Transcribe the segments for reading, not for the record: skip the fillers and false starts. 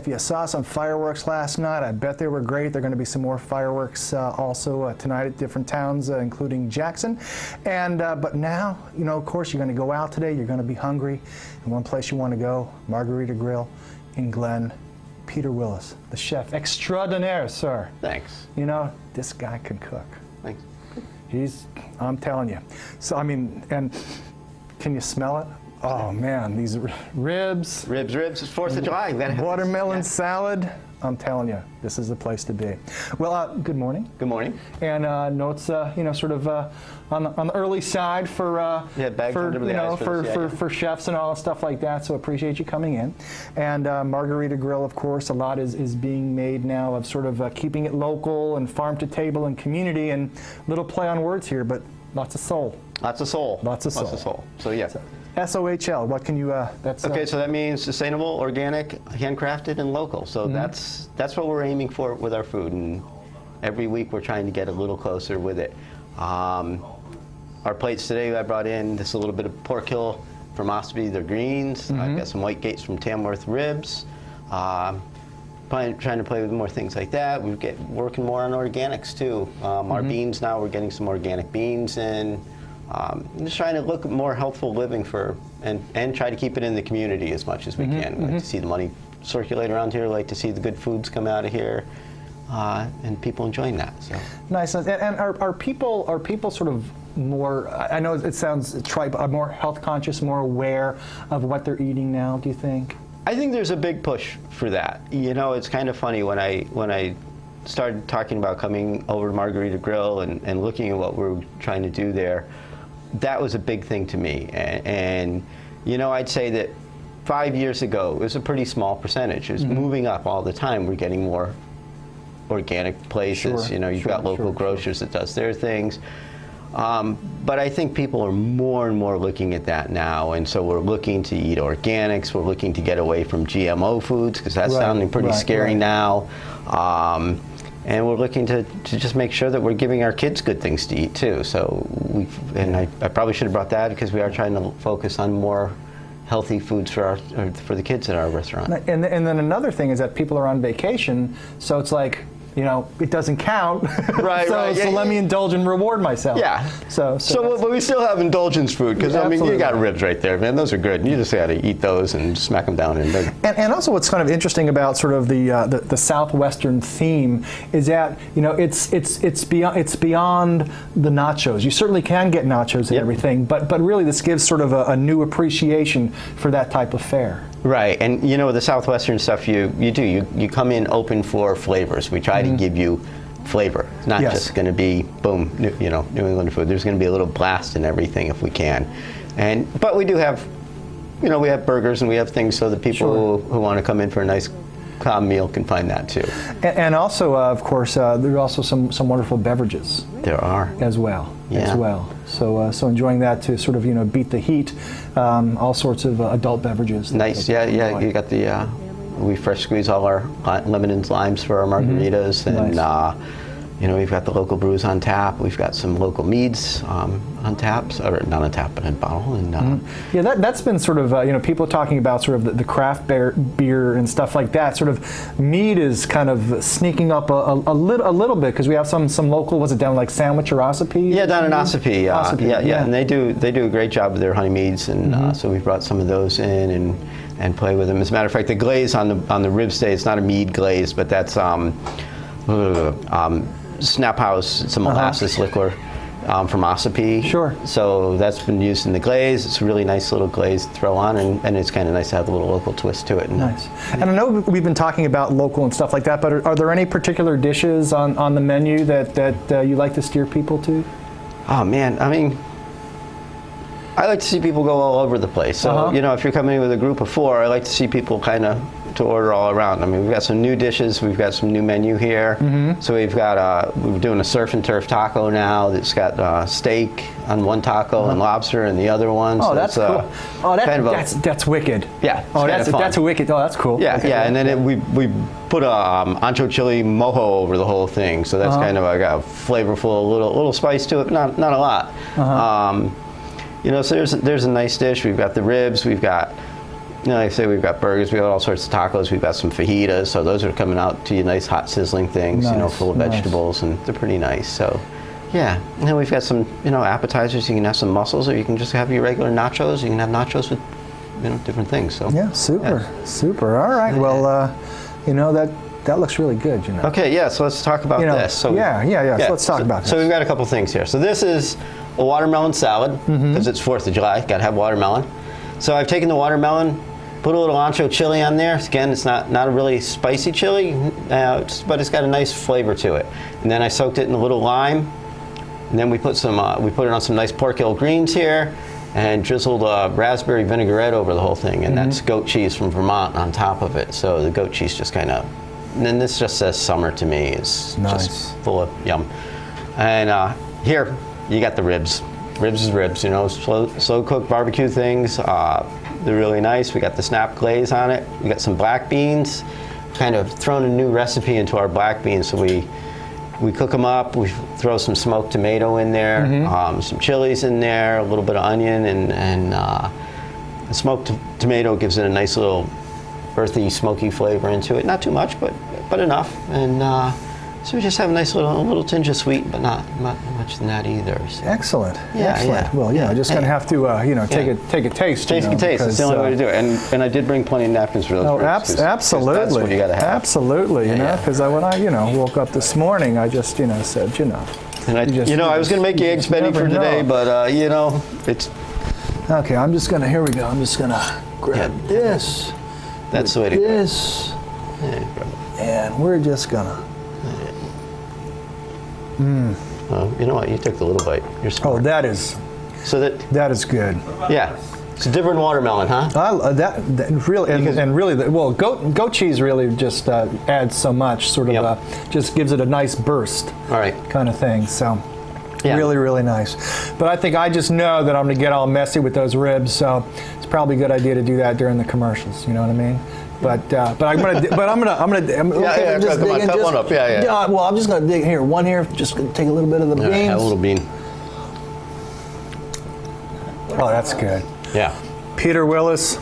If you saw some fireworks last night, I bet they were great. There are going to be some more fireworks also tonight at different towns, including Jackson. And but now, you know, of course, you're going to go out today. You're going to be hungry. And one place you want to go, Margarita Grill in Glen. Peter Willis, the chef extraordinaire, sir. Thanks. You know, this guy can cook. Thanks. I'm telling you. So, I mean, and can you smell it? Oh man, these ribs. Ribs, it's 4th of July. Watermelon salad. I'm telling you, this is the place to be. Well, good morning. Good morning. And no, it's you know, sort of on the early side for for chefs and all stuff like that. So appreciate you coming in. And Margarita Grill, of course, a lot is being made now of sort of keeping it local and farm to table and community, and little play on words here, but lots of soul. Lots of soul. Lots of soul. Lots of soul. So yeah. SOHL, what can you, that's... Okay, so that means sustainable, organic, handcrafted, and local. So that's what we're aiming for with our food, and every week we're trying to get a little closer with it. Our plates today, I brought in just a little bit of pork hill from Ospey, they're greens. I've got some white gates from Tamworth ribs. Trying to play with more things like that. We're working more on organics too. Our beans now, we're getting some organic beans in. Just trying to look at more healthful living and try to keep it in the community as much as we can. We like to see the money circulate around here, like to see the good foods come out of here, and people enjoying that. So nice. And are people sort of more? I know it sounds trite, more health conscious, more aware of what they're eating now. Do you think? I think there's a big push for that. You know, it's kind of funny when I started talking about coming over to Margarita Grill and looking at what we're trying to do there. That was a big thing to me, and you know, I'd say that 5 years ago it was a pretty small percentage. It was moving up all the time. We're getting more organic places. You know, you've got local grocers that does their things, but I think people are more and more looking at that now, and so we're looking to eat organics. We're looking to get away from GMO foods because that's sounding pretty scary now. And we're looking to just make sure that we're giving our kids good things to eat too. So I probably should have brought that because we are trying to focus on more healthy foods for the kids at our restaurant. And then another thing is that people are on vacation, so it's like, you know, it doesn't count. Right, so let me indulge and reward myself. Yeah. But we still have indulgence food because I mean, you got ribs right there, man. Those are good. You just got to eat those and smack them down. And also, what's kind of interesting about sort of the southwestern theme is that, you know, it's beyond the nachos. You certainly can get nachos and everything, but really this gives sort of a new appreciation for that type of fare. Right, and you know, the southwestern stuff you come in open for flavors. We try to give you flavor. It's not just going to be boom, New England food. There's going to be a little blast in everything if we can, but we do have, you know, we have burgers and we have things so that people who want to come in for a nice calm meal can find that too. And also, of course, there are also some wonderful beverages. There are as well. So enjoying that to sort of, you know, beat the heat. All sorts of adult beverages. Nice. Yeah. You got the we fresh squeeze all our lemon and limes for our margaritas, and you know, we've got the local brews on tap. We've got some local meads on tap, or not on tap, but in bottle. And yeah, that's been sort of you know, people talking about sort of the craft beer and stuff like that. Sort of mead is kind of sneaking up a little bit because we have some local. Was it down like Sandwich or Ossipee? Yeah, down in Ossipee. Yeah, and they do a great job with their honey meads, and so we brought some of those in and play with them. As a matter of fact, the glaze on the ribs today, it's not a mead glaze, but that's Snap House. It's a molasses liquor from Ossipee. Sure. So that's been used in the glaze. It's a really nice little glaze to throw on, and it's kind of nice to have a little local twist to it. Nice. And I know we've been talking about local and stuff like that, but are there any particular dishes on the menu that you like to steer people to? Oh man, I mean, I like to see people go all over the place. So you know, if you're coming in with a group of 4, I like to see people kind of to order all around. I mean, we've got some new dishes. We've got some new menu here. So we've got we're doing a surf and turf taco now that's got steak on one taco and lobster in the other one. Oh, so that's cool. Oh, that's wicked. Yeah. Oh, that's a wicked. Oh, that's cool. Yeah, and then we put a ancho chili mojo over the whole thing. So that's kind of like a flavorful, little spice to it, but not a lot. You know, so there's a nice dish. We've got the ribs. We've got You know, like I say, we've got burgers, we got all sorts of tacos, we've got some fajitas, so those are coming out to you, nice hot sizzling things, you know, full of vegetables, and they're pretty nice. So, yeah. And then we've got some, you know, appetizers. You can have some mussels, or you can just have your regular nachos. You can have nachos with, you know, different things. So. Yeah, super, super. All right. Well, you know, that looks really good. You know. Okay. Yeah. So let's talk about this. So yeah. So let's talk about this. So we've got a couple things here. So this is a watermelon salad because it's 4th of July. Got to have watermelon. So I've taken the watermelon, put a little ancho chili on there. Again, it's not a really spicy chili, but it's got a nice flavor to it. And then I soaked it in a little lime. And then we put it on some nice pork hill greens here, and drizzled raspberry vinaigrette over the whole thing. And that's goat cheese from Vermont on top of it. So the goat cheese just kind of, and then this just says summer to me. It's just full of yum. And here you got the ribs. Ribs is ribs, you know, slow cooked barbecue things. They're really nice. We got the snap glaze on it. We got some black beans. Kind of thrown a new recipe into our black beans. So we cook them up. We throw some smoked tomato in there, some chilies in there, a little bit of onion, and the smoked tomato gives it a nice little earthy, smoky flavor into it. Not too much, but enough. And so we just have a nice little tinge of sweet, but not much than that either. So. Excellent. Excellent. Well, yeah, just gonna have to, you know, take a taste. Taste can taste. It's the only way to do it. And I did bring plenty of napkins for those. Oh, absolutely. That's what you gotta have. Absolutely. You know, because when I, you know, woke up this morning, I just, you know, said, you know. And I was gonna make you eggs Benny for today, but you know, it's. Okay, I'm just gonna. Here we go. I'm just gonna grab this. That's the way to go. This. And we're just gonna. You know what? You took the little bite. You're smart. Oh, that is. So that is good. Yeah, it's a different watermelon, huh? That really, and really, well, goat cheese really just adds so much. Sort of just gives it a nice burst. All right. Kind of thing. So. Yeah. Really, really nice. But I think I just know that I'm going to get all messy with those ribs, so it's probably a good idea to do that during the commercials. You know what I mean? But I'm gonna cut one up. Yeah. Well, I'm just gonna dig here. One here. Just gonna take a little bit of the beans. Have a little bean. Oh, that's good. Yeah. Peter Willis,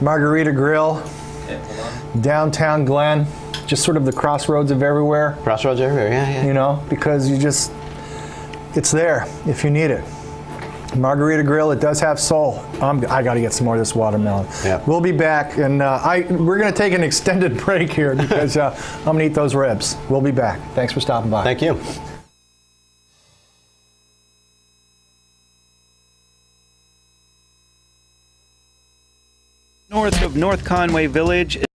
Margarita Grill, downtown Glen, just sort of the crossroads of everywhere. Crossroads everywhere. Yeah. You know, because it's there if you need it. Margarita Grill, it does have soul. I got to get some more of this watermelon. Yeah. We'll be back, and we're going to take an extended break here because I'm going to eat those ribs. We'll be back. Thanks for stopping by. Thank you. North of North Conway Village.